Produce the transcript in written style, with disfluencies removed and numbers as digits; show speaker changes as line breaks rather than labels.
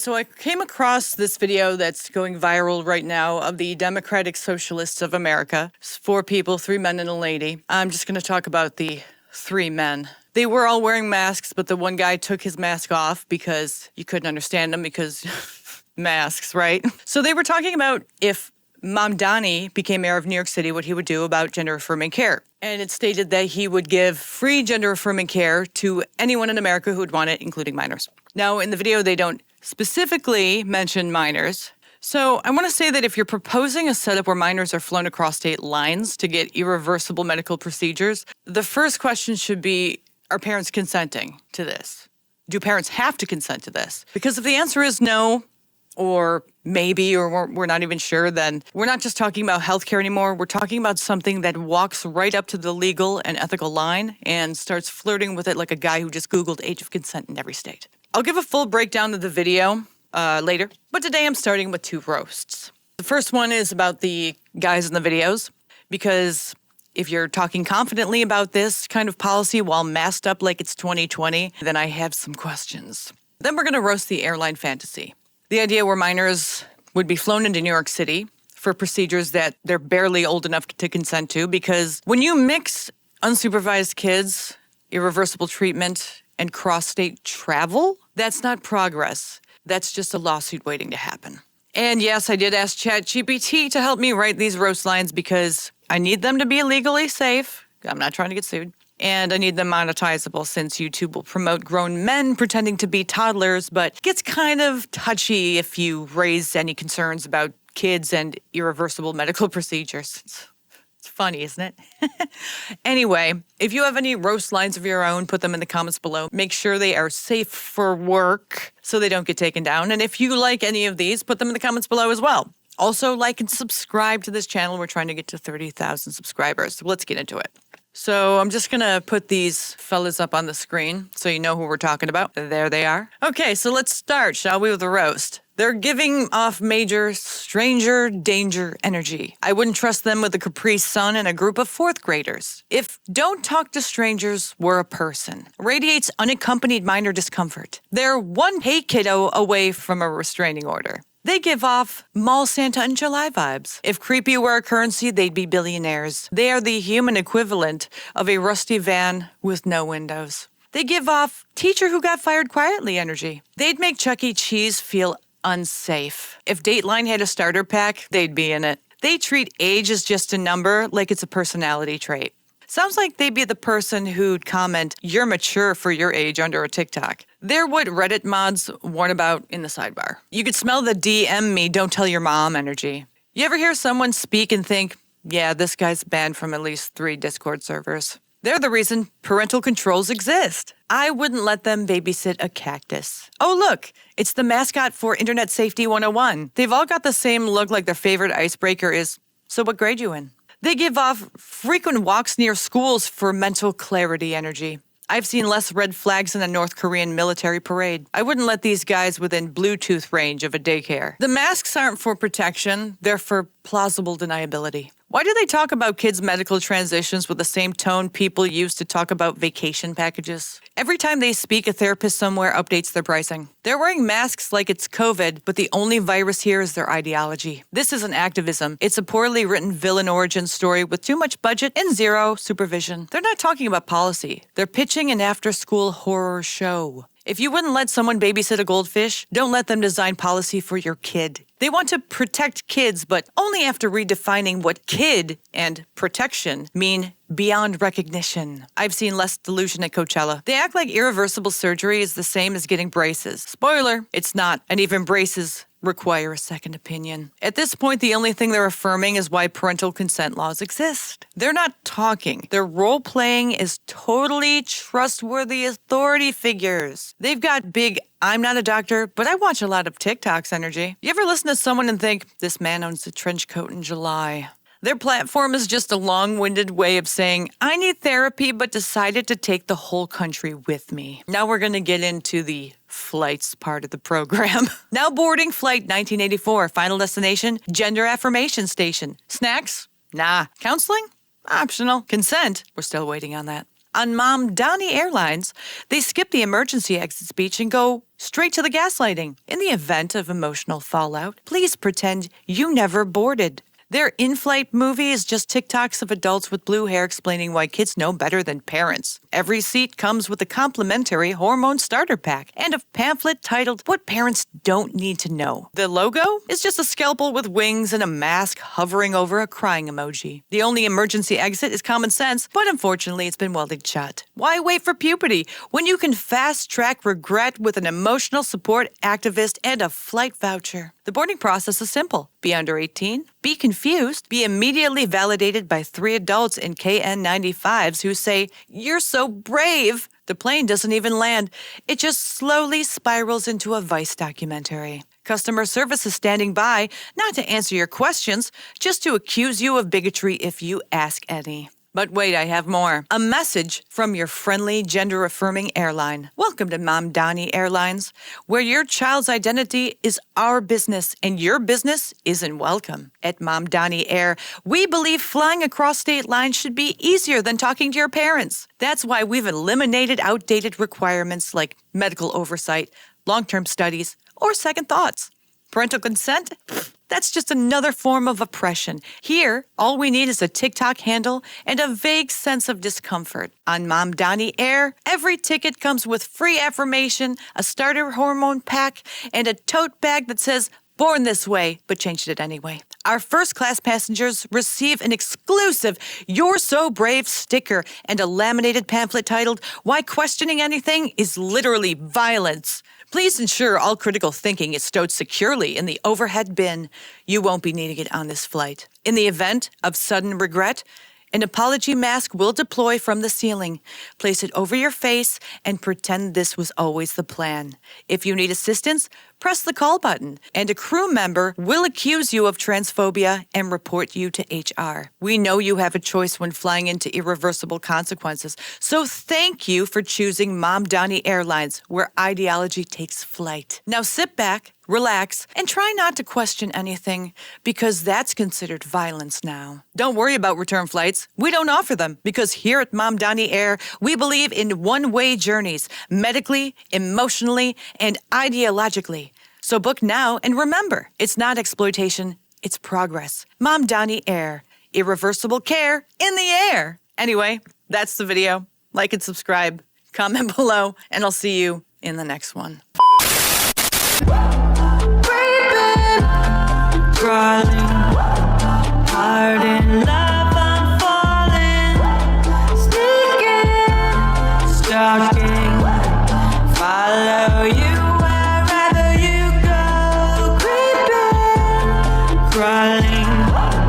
So I came across this video that's going viral right now of the Democratic Socialists of America. It's 4 people, 3 men and a lady. I'm just going to talk about the 3 men. They were all wearing masks, but the one guy took his mask off because you couldn't understand him because masks, right? So they were talking about if Mamdani became mayor of New York City, what he would do about gender-affirming care. And it stated that he would give free gender-affirming care to anyone in America who would want it, including minors. Now, in the video, they don't specifically mention minors. So I want to say that if you're proposing a setup where minors are flown across state lines to get irreversible medical procedures, the first question should be, are parents consenting to this? Do parents have to consent to this? Because if the answer is no, or maybe, or we're not even sure, then we're not just talking about healthcare anymore. We're talking about something that walks right up to the legal and ethical line and starts flirting with it like a guy who just Googled age of consent in every state. I'll give a full breakdown of the video later, but today I'm starting with 2 roasts. The first one is about the guys in the videos, because if you're talking confidently about this kind of policy while masked up like it's 2020, then I have some questions. Then we're going to roast the airline fantasy. The idea where minors would be flown into New York City for procedures that they're barely old enough to consent to, because when you mix unsupervised kids, irreversible treatment, and cross-state travel, that's not progress. That's just a lawsuit waiting to happen. And yes, I did ask ChatGPT to help me write these roast lines because I need them to be legally safe. I'm not trying to get sued. And I need them monetizable since YouTube will promote grown men pretending to be toddlers, but it gets kind of touchy if you raise any concerns about kids and irreversible medical procedures. It's funny, isn't it? Anyway, if you have any roast lines of your own, put them in the comments below. Make sure they are safe for work so they don't get taken down. And if you like any of these, put them in the comments below as well. Also, like and subscribe to this channel. We're trying to get to 30,000 subscribers. So let's get into it. So I'm just going to put these fellas up on the screen so you know who we're talking about. There they are. Okay, so let's start, shall we, with the roast. They're giving off major stranger danger energy. I wouldn't trust them with a Capri Sun and a group of 4th graders. If don't talk to strangers were a person, radiates unaccompanied minor discomfort. They're one hey kiddo away from a restraining order. They give off Mall Santa in July vibes. If creepy were a currency, they'd be billionaires. They are the human equivalent of a rusty van with no windows. They give off teacher who got fired quietly energy. They'd make Chuck E. Cheese feel unsafe. If Dateline had a starter pack, they'd be in it. They treat age as just a number, like it's a personality trait. Sounds like they'd be the person who'd comment, "You're mature for your age" under a TikTok. They're what Reddit mods warn about in the sidebar. You could smell the DM me, don't tell your mom energy. You ever hear someone speak and think, yeah, this guy's banned from at least 3 Discord servers? They're the reason parental controls exist. I wouldn't let them babysit a cactus. Oh, look, it's the mascot for Internet Safety 101. They've all got the same look, like their favorite icebreaker is, so what grade you in? They give off frequent walks near schools for mental clarity energy. I've seen less red flags in a North Korean military parade. I wouldn't let these guys within Bluetooth range of a daycare. The masks aren't for protection, they're for plausible deniability. Why do they talk about kids' medical transitions with the same tone people use to talk about vacation packages? Every time they speak, a therapist somewhere updates their pricing. They're wearing masks like it's COVID, but the only virus here is their ideology. This isn't activism. It's a poorly written villain origin story with too much budget and 0 supervision. They're not talking about policy. They're pitching an after-school horror show. If you wouldn't let someone babysit a goldfish, don't let them design policy for your kid. They want to protect kids, but only after redefining what kid and protection mean beyond recognition. I've seen less delusion at Coachella. They act like irreversible surgery is the same as getting braces. Spoiler, it's not, and even braces require a second opinion. At this point, the only thing they're affirming is why parental consent laws exist. They're not talking. Their role-playing is totally trustworthy authority figures. They've got big, I'm not a doctor, but I watch a lot of TikToks energy. You ever listen to someone and think, this man owns a trench coat in July? Their platform is just a long-winded way of saying, I need therapy, but decided to take the whole country with me. Now we're going to get into the flights part of the program. Now boarding flight 1984, final destination, gender affirmation station. Snacks? Nah. Counseling? Optional. Consent? We're still waiting on that. On Mamdani Airlines, they skip the emergency exit speech and go straight to the gaslighting. In the event of emotional fallout, please pretend you never boarded. Their in-flight movie is just TikToks of adults with blue hair explaining why kids know better than parents. Every seat comes with a complimentary hormone starter pack and a pamphlet titled What Parents Don't Need to Know. The logo is just a scalpel with wings and a mask hovering over a crying emoji. The only emergency exit is common sense, but unfortunately it's been welded shut. Why wait for puberty when you can fast-track regret with an emotional support activist and a flight voucher? The boarding process is simple. Be under 18, be confused, be immediately validated by 3 adults in KN95s who say, "You're so brave." The plane doesn't even land. It just slowly spirals into a Vice documentary. Customer service is standing by, not to answer your questions, just to accuse you of bigotry if you ask any. But wait, I have more. A message from your friendly, gender-affirming airline. Welcome to Mamdani Airlines, where your child's identity is our business and your business isn't welcome. At Mamdani Air, we believe flying across state lines should be easier than talking to your parents. That's why we've eliminated outdated requirements like medical oversight, long-term studies, or second thoughts. Parental consent? That's just another form of oppression. Here, all we need is a TikTok handle and a vague sense of discomfort. On Mamdani Air, every ticket comes with free affirmation, a starter hormone pack, and a tote bag that says, "Born this way," but changed it anyway. Our first-class passengers receive an exclusive "You're So Brave" sticker and a laminated pamphlet titled, "Why Questioning Anything is Literally Violence." Please ensure all critical thinking is stowed securely in the overhead bin. You won't be needing it on this flight. In the event of sudden regret, an apology mask will deploy from the ceiling. Place it over your face and pretend this was always the plan. If you need assistance, press the call button, and a crew member will accuse you of transphobia and report you to HR. We know you have a choice when flying into irreversible consequences, so thank you for choosing Mamdani Airlines, where ideology takes flight. Now sit back, relax, and try not to question anything, because that's considered violence now. Don't worry about return flights. We don't offer them, because here at Mamdani Air, we believe in one-way journeys, medically, emotionally, and ideologically. So book now, and remember, it's not exploitation, it's progress. Mamdani Air, irreversible care in the air. Anyway, that's the video. Like and subscribe, comment below, and I'll see you in the next one.
Crawling, hard in love, I'm falling, sneaking, stalking, follow you wherever you go, creeping, crawling.